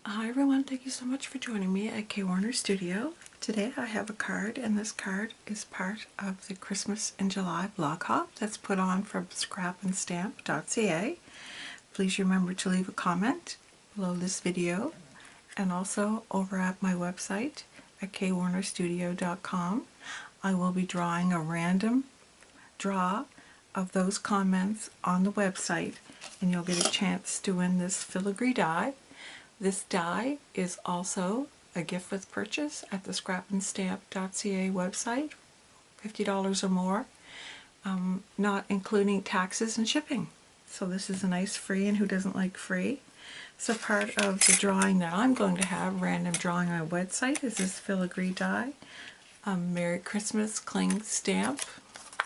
Hi everyone, thank you so much for joining me at KWarner Studio. Today I have a card, and this card is part of the Christmas in July blog hop that's put on from ScrapnStamp.ca. Please remember to leave a comment below this video and also over at my website at KWarnerStudio.com. I will be drawing a random draw of those comments on the website, and you'll get a chance to win this filigree die. This die is also a gift with purchase at the ScrapnStamp.ca website, $50 or more, not including taxes and shipping. So this is a nice free, and who doesn't like free? So part of the drawing that I'm going to have, random drawing on my website, is this filigree die, Merry Christmas cling stamp,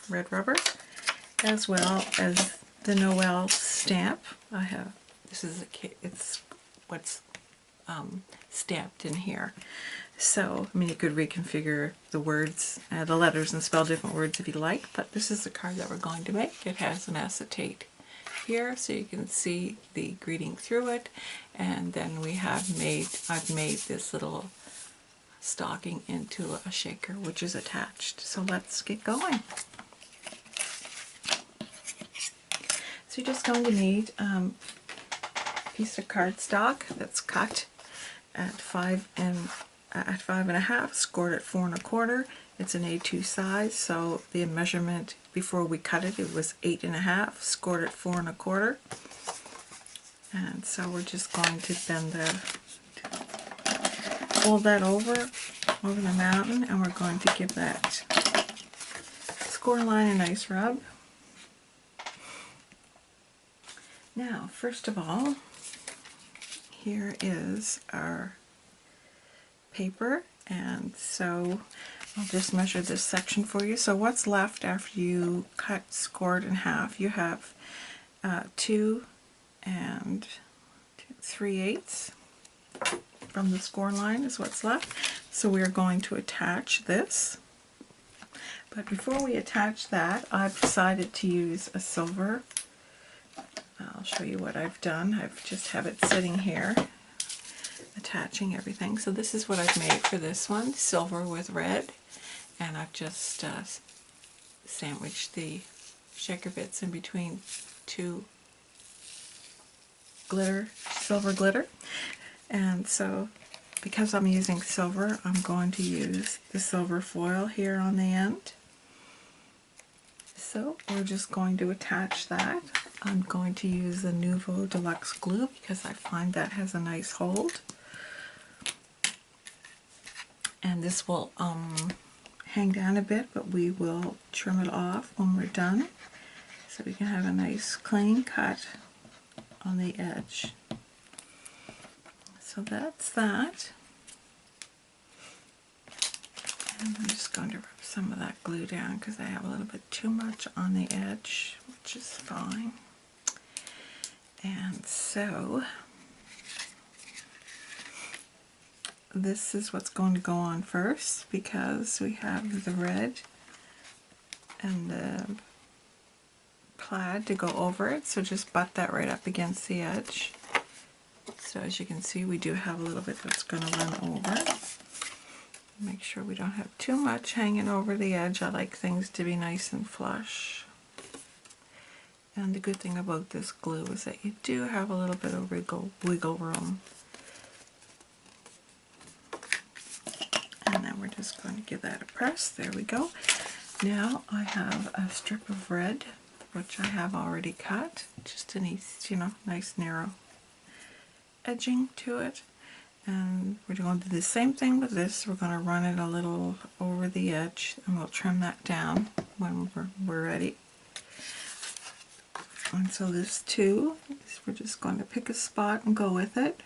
red rubber, as well as the Noel stamp. I have, this is it's what's stamped in here. So, I mean, you could reconfigure the words, the letters, and spell different words if you like, but this is the card that we're going to make. It has an acetate here, so you can see the greeting through it, and then I've made this little stocking into a shaker, which is attached. So let's get going. So you're just going to need piece of cardstock that's cut at 5.5, scored at 4 1/4. It's an A2 size, so the measurement before we cut it was 8.5, scored at 4 1/4. And so we're just going to fold that over the mountain, and we're going to give that score line a nice rub. Now, first of all, here is our paper, and so I'll just measure this section for you. So what's left after you cut, scored in half? You have 2 3/8 from the score line is what's left. So we're going to attach this. But before we attach that, I've decided to use a silver. I'll show you what I've done. I've just have it sitting here, attaching everything. So this is what I've made for this one, silver with red, and I've just sandwiched the shaker bits in between two silver glitter. And so because I'm using silver, I'm going to use the silver foil here on the end. So we're just going to attach that. I'm going to use the Nouveau Deluxe glue because I find that has a nice hold. And this will hang down a bit, but we will trim it off when we're done, so we can have a nice clean cut on the edge. So that's that. And I'm just going to rub some of that glue down because I have a little bit too much on the edge, which is fine. And so this is what's going to go on first, because we have the red and the plaid to go over it, so just butt that right up against the edge. So as you can see, we do have a little bit that's going to run over. Make sure we don't have too much hanging over the edge. I like things to be nice and flush. And the good thing about this glue is that you do have a little bit of wiggle room. And then we're just going to give that a press. There we go. Now I have a strip of red, which I have already cut. Just a nice, nice narrow edging to it. And we're going to do the same thing with this. We're going to run it a little over the edge, and we'll trim that down when we're ready. And so this too, we're just going to pick a spot and go with it.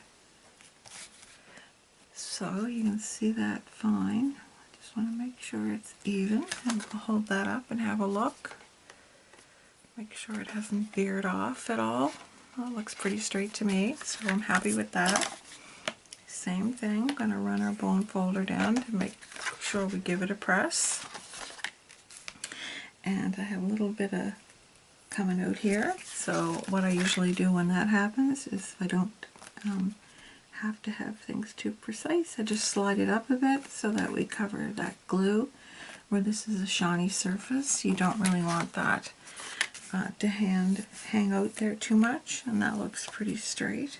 So you can see that fine. I just want to make sure it's even, and we'll hold that up and have a look. Make sure it hasn't veered off at all. Well, it looks pretty straight to me, so I'm happy with that. Same thing, I'm going to run our bone folder down to make sure we give it a press. And I have a little bit of coming out here, so what I usually do when that happens is I don't have to have things too precise. I just slide it up a bit so that we cover that glue. Where this is a shiny surface, you don't really want that to hang out there too much, and that looks pretty straight.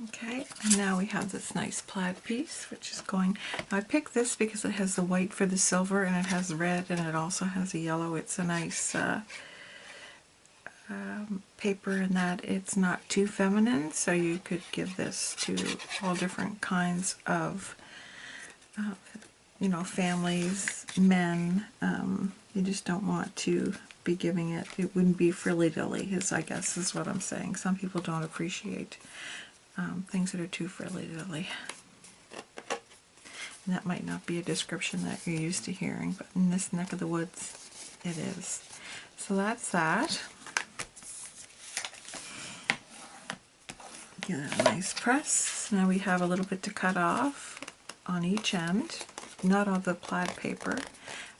Okay, and now we have this nice plaid piece, which is going... Now I picked this because it has the white for the silver, and it has red, and it also has a yellow. It's a nice paper in that it's not too feminine, so you could give this to all different kinds of, you know, families, men. You just don't want to be giving it... It wouldn't be frilly-dilly, I guess is what I'm saying. Some people don't appreciate things that are too frilly-dilly. And that might not be a description that you're used to hearing, but in this neck of the woods, it is. So that's that. Give that a nice press. Now we have a little bit to cut off on each end, not of the plaid paper,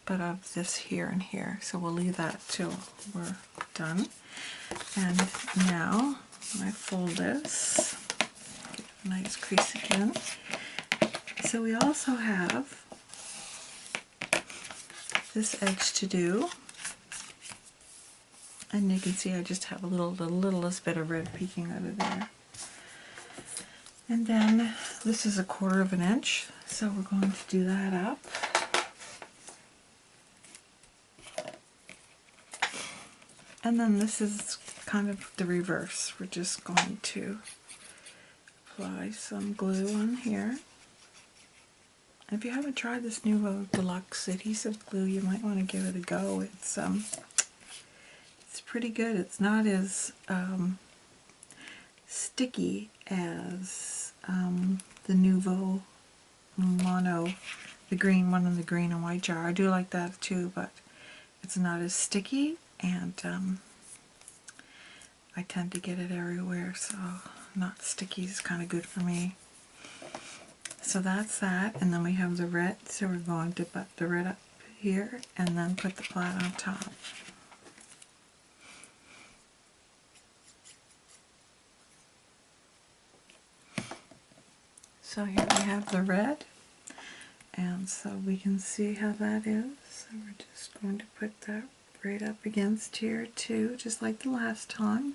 but of this here and here. So we'll leave that till we're done. And now when I fold this, get a nice crease again. So we also have this edge to do, and you can see I just have the littlest bit of red peeking out of there. And then this is 1/4 of an inch, so we're going to do that up. And then this is kind of the reverse. We're just going to apply some glue on here. If you haven't tried this new deluxe adhesive glue, you might want to give it a go. It's pretty good. It's not as sticky as the Nouveau Mono, the green one in the green and white jar. I do like that too, but it's not as sticky, and I tend to get it everywhere, so not sticky is kind of good for me. So that's that, and then we have the red, so we're going to butt the red up here and then put the plaid on top. So here we have the red, and so we can see how that is. So we're just going to put that right up against here too, just like the last time.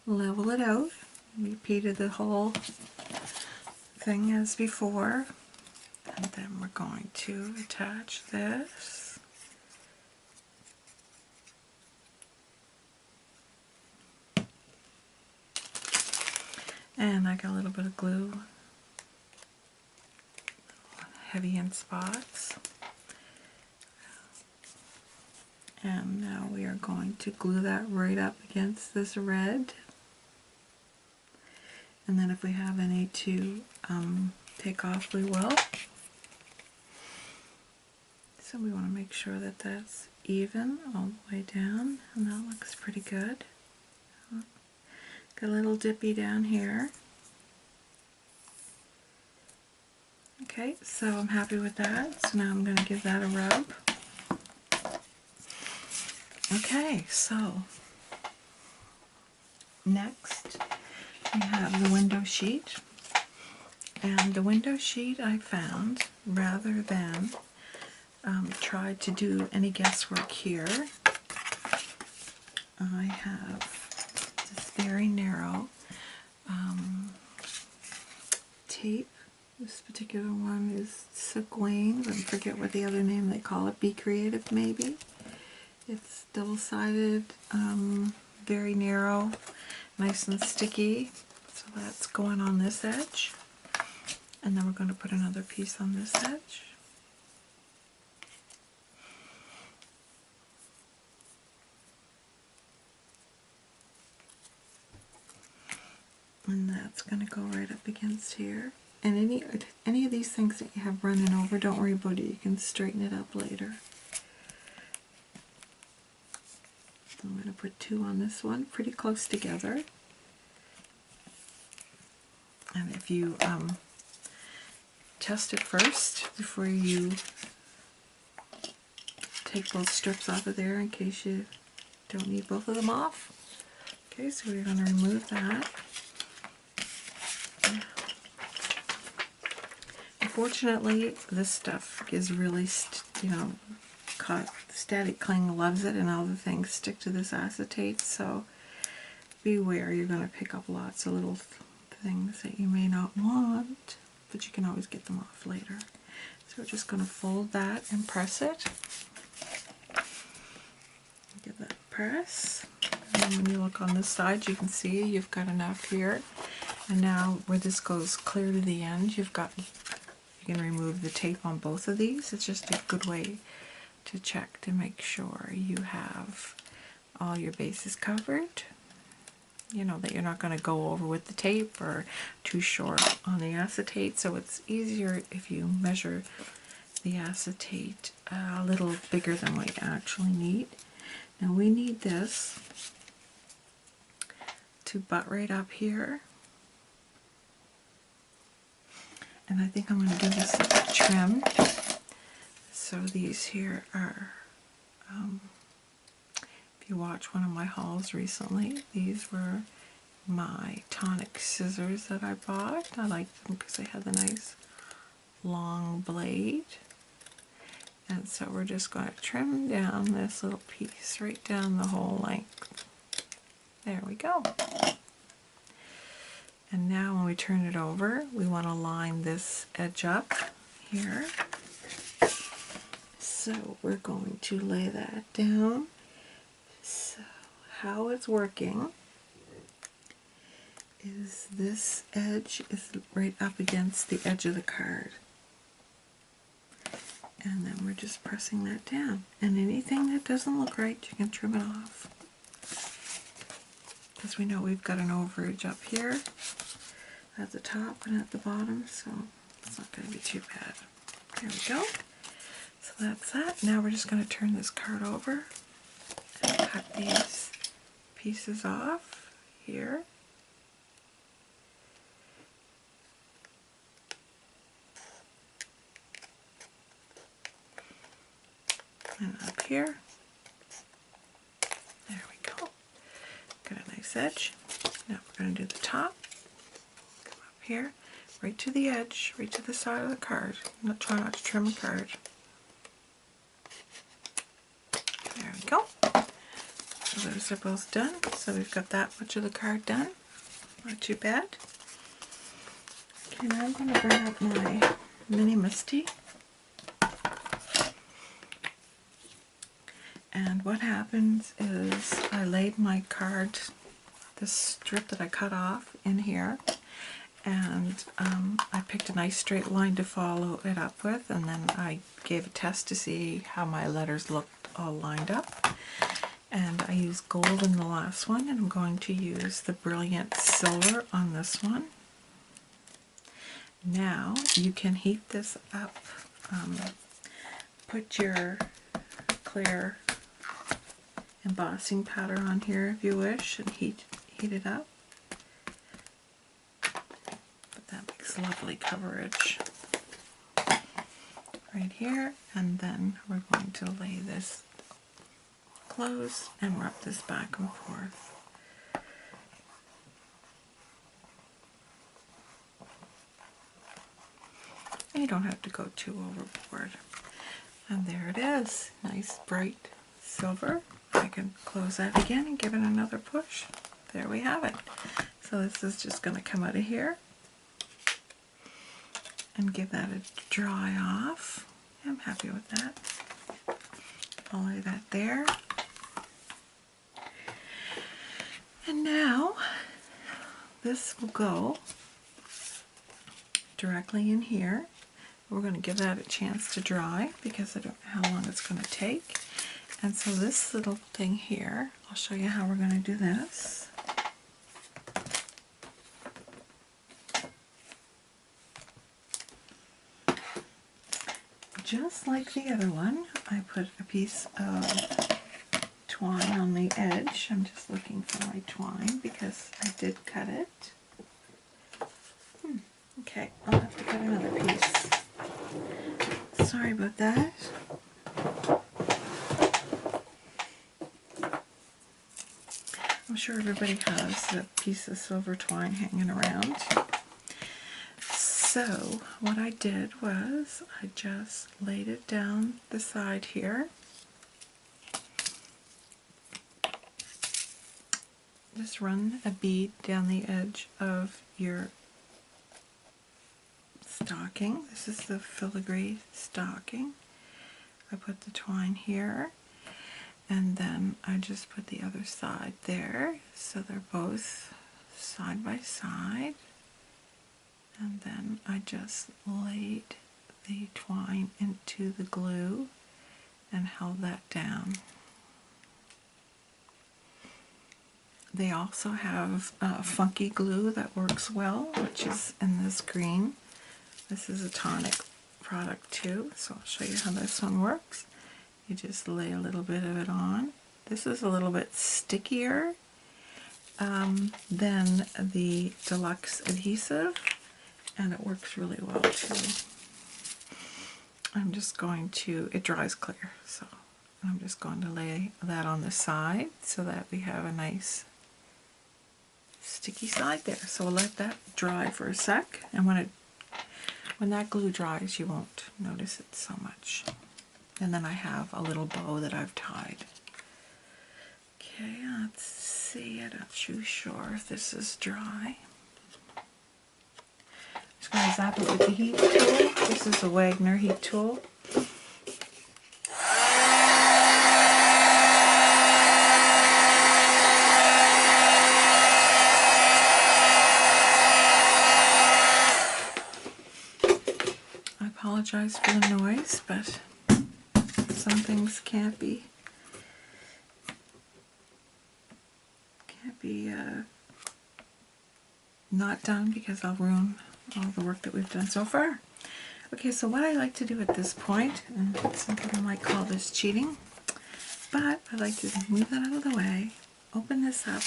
Level it out, repeated the whole thing as before, and then we're going to attach this. And I got a little bit of glue, heavy in spots. And now we are going to glue that right up against this red. And then if we have any to take off, we will. So we want to make sure that that's even all the way down, and that looks pretty good. Got a little dippy down here. Okay, so I'm happy with that. So now I'm going to give that a rub. Okay, so next we have the window sheet. And the window sheet I found, rather than try to do any guesswork here, I have this very narrow tape. This particular one is Sequin. I forget what the other name they call it. Be Creative, maybe. It's double-sided, very narrow, nice and sticky. So that's going on this edge. And then we're going to put another piece on this edge. And that's going to go right up against here. And any of these things that you have running over, don't worry about it. You can straighten it up later. I'm going to put 2 on this one, pretty close together. And if you test it first before you take both strips off of there, in case you don't need both of them off, Okay, so we're going to remove that. Unfortunately, this stuff is really, caught. Static Cling loves it, and all the things stick to this acetate, so beware, you're going to pick up lots of little things that you may not want, but you can always get them off later. So we're just going to fold that and press it. Give that a press. And then when you look on this side, you can see you've got enough here. And now where this goes clear to the end, you can remove the tape on both of these. It's just a good way to check to make sure you have all your bases covered. You know that you're not going to go over with the tape or too short on the acetate, so it's easier if you measure the acetate a little bigger than what you actually need. Now we need this to butt right up here, and I think I'm going to give this a trim. So these here are, if you watch one of my hauls recently, these were my tonic scissors that I bought. I liked them because they had the nice long blade. And so we're just going to trim down this little piece right down the whole length. There we go. And now when we turn it over, we want to line this edge up here. So we're going to lay that down. So how it's working is this edge is right up against the edge of the card. And then we're just pressing that down. And anything that doesn't look right, you can trim it off. Because we know we've got an overage up here at the top and at the bottom, so it's not going to be too bad. There we go. So that's that. Now we're just going to turn this card over and cut these pieces off here. And up here. There we go. Got a nice edge. Now we're going to do the top. Come up here, right to the edge, right to the side of the card. Try not to trim the card. There we go. So those are both done. So we've got that much of the card done. Not too bad. Okay, now I'm going to bring up my mini Misty. And what happens is I laid my card, this strip that I cut off, in here, and I picked a nice straight line to follow it up with, and then I gave a test to see how my letters looked all lined up. And I used gold in the last one, and I'm going to use the brilliant silver on this one. Now you can heat this up. Put your clear embossing powder on here if you wish, and heat it up. But that makes lovely coverage right here. And then we're going to lay this close and rub this back and forth. And you don't have to go too overboard. And there it is, nice bright silver. I can close that again and give it another push. There we have it. So this is just going to come out of here and give that a dry off. I'm happy with that. I'll lay that there. And now this will go directly in here. We're going to give that a chance to dry because I don't know how long it's going to take. And so this little thing here, I'll show you how we're going to do this. Just like the other one, I put a piece of twine on the edge. I'm just looking for my twine because I did cut it. Okay, I'll have to cut another piece. Sorry about that. I'm sure everybody has a piece of silver twine hanging around. So what I did was I just laid it down the side here. Just run a bead down the edge of your stocking. This is the filigree stocking. I put the twine here, and then I just put the other side there, so they're both side by side. And then I just laid the twine into the glue and held that down. They also have funky glue that works well, which is in this green. This is a tonic product too, so I'll show you how this one works. You just lay a little bit of it on. This is a little bit stickier than the deluxe adhesive, and it works really well too. I'm just going to, it dries clear, so I'm just going to lay that on the side so that we have a nice sticky side there. So we'll let that dry for a sec, and when that glue dries, you won't notice it so much. And then I have a little bow that I've tied. Okay, let's see. I'm not too sure if this is dry. Just going to zap it with the heat tool. This is a KWarner heat tool. I apologize for the noise, but some things can't be not done, because I'll ruin all the work that we've done so far. Okay, so what I like to do at this point, and some people might call this cheating, but I like to move that out of the way, open this up,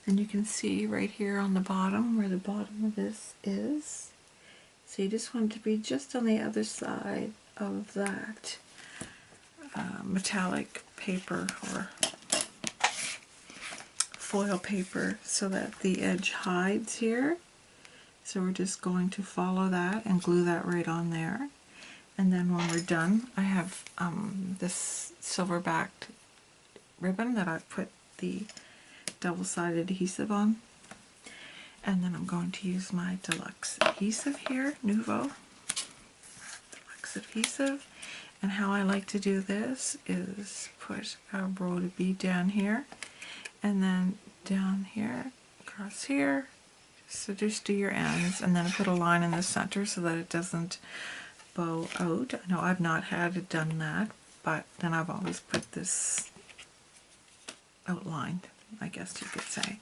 and you can see right here on the bottom where the bottom of this is. So you just want it to be just on the other side of that metallic paper or foil paper, so that the edge hides here. So we're just going to follow that and glue that right on there. And then when we're done, I have this silver-backed ribbon that I've put the double-sided adhesive on. And then I'm going to use my deluxe adhesive here, Nouveau deluxe adhesive. And how I like to do this is put a roll of bead down here, and then down here, across here. So just do your ends, and then put a line in the center so that it doesn't bow out. I know I've not had it done that, but then I've always put this outlined, I guess you could say.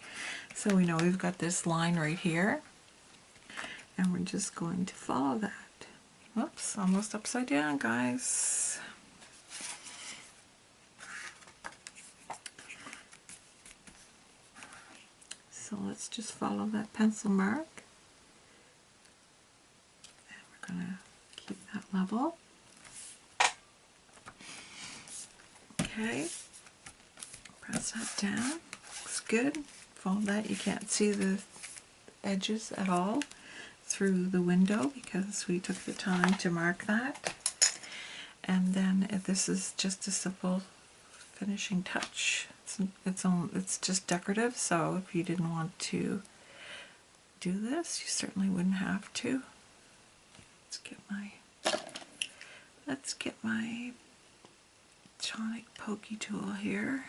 So we know we've got this line right here, and we're just going to follow that. Whoops, almost upside down, guys. So let's just follow that pencil mark, and we're going to keep that level. Okay, press that down, looks good. Fold that. You can't see the edges at all through the window because we took the time to mark that. And then if this is just a simple finishing touch. It's just decorative, so if you didn't want to do this, you certainly wouldn't have to. Let's get my tonic pokey tool here.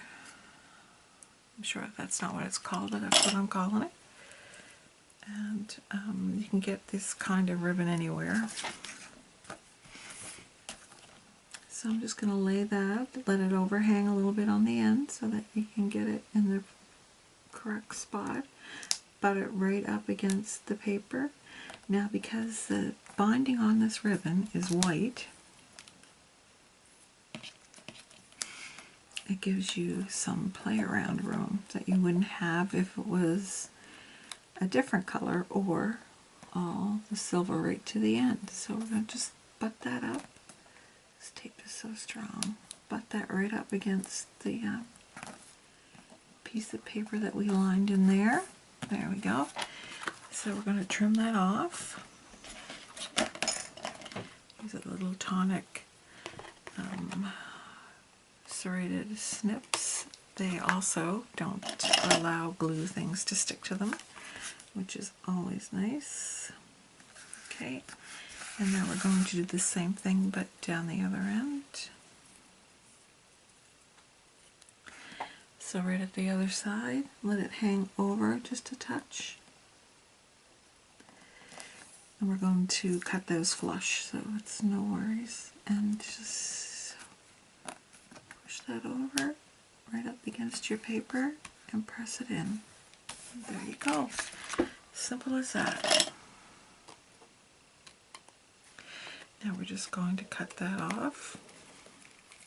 I'm sure that's not what it's called, but that's what I'm calling it. And you can get this kind of ribbon anywhere. So I'm just going to lay that, let it overhang a little bit on the end so that you can get it in the correct spot. Butt it right up against the paper. Now, because the binding on this ribbon is white, it gives you some play around room that you wouldn't have if it was a different color or all the silver right to the end. So we're going to just butt that up. This tape is so strong. Butt that right up against the piece of paper that we lined in there. There we go. So we're going to trim that off. These are the little tonic serrated snips. They also don't allow glue things to stick to them, which is always nice. Okay, and now we're going to do the same thing but down the other end. So right at the other side, let it hang over just a touch. And we're going to cut those flush, so it's no worries. And just push that over right up against your paper and press it in. And there you go. Simple as that. Now we're just going to cut that off.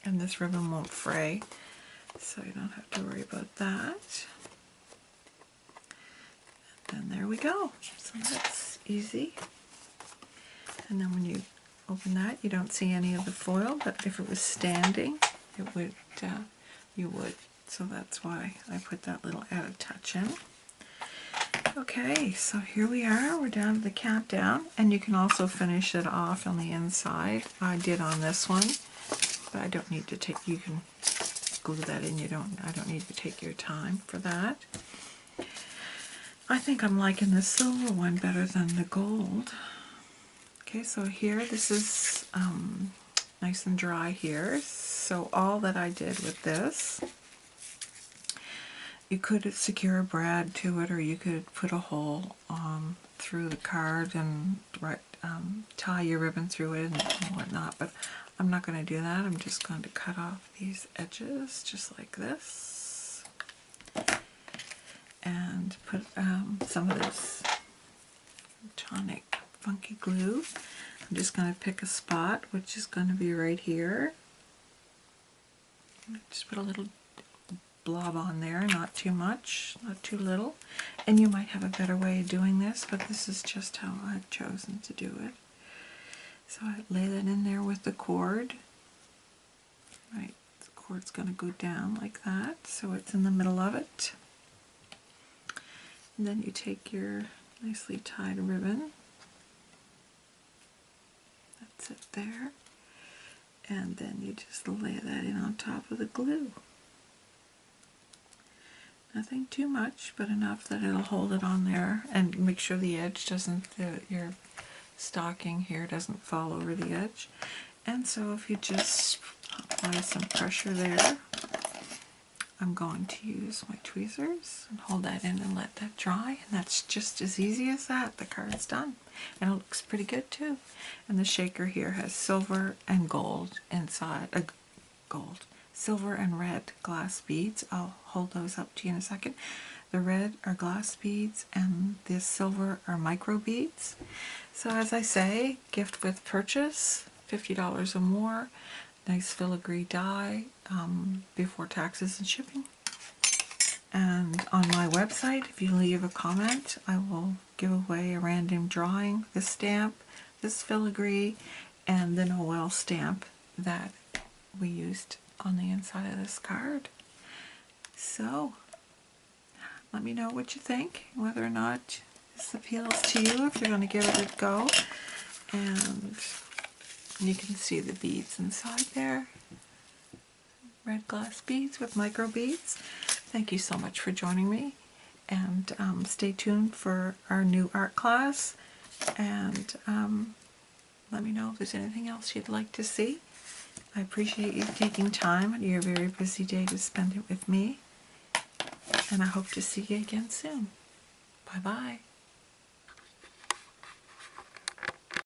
And this ribbon won't fray, so you don't have to worry about that. And there we go. So that's easy. And then when you open that, you don't see any of the foil, but if it was standing, it would, you would. So that's why I put that little added touch in. Okay, so here we are. We're down to the countdown, and you can also finish it off on the inside. I did on this one, but I don't need to take. You can glue that in. I don't need to take your time for that. I think I'm liking the silver one better than the gold. Okay, so here, this is nice and dry here. So all that I did with this, you could secure a brad to it, or you could put a hole through the card and tie your ribbon through it and whatnot, but I'm not going to do that. I'm just going to cut off these edges just like this and put some of this tonic funky glue. I'm just going to pick a spot, which is going to be right here. Just put a little blob on there, not too much, not too little. And you might have a better way of doing this, but this is just how I've chosen to do it. So I lay that in there with the cord. Right, the cord's going to go down like that, so it's in the middle of it. And then you take your nicely tied ribbon. That's it there. And then you just lay that in on top of the glue. Nothing too much, but enough that it'll hold it on there, and make sure the edge doesn't, your stocking here doesn't fall over the edge. And so if you just apply some pressure there, I'm going to use my tweezers and hold that in and let that dry, and that's just as easy as that. The card's done, and it looks pretty good too. And the shaker here has silver and gold inside, silver and red glass beads. I'll hold those up to you in a second. The red are glass beads and the silver are micro beads. So as I say, gift with purchase, $50 or more. Nice filigree die before taxes and shipping. And on my website, if you leave a comment, I will give away a random drawing, this stamp, this filigree, and the Noel stamp that we used on the inside of this card. So let me know what you think, whether or not this appeals to you, if you're going to give it a go. And you can see the beads inside there, red glass beads with micro beads. Thank you so much for joining me, and stay tuned for our new art class, and let me know if there's anything else you'd like to see. I appreciate you taking time out of your very busy day to spend it with me, and I hope to see you again soon. Bye-bye.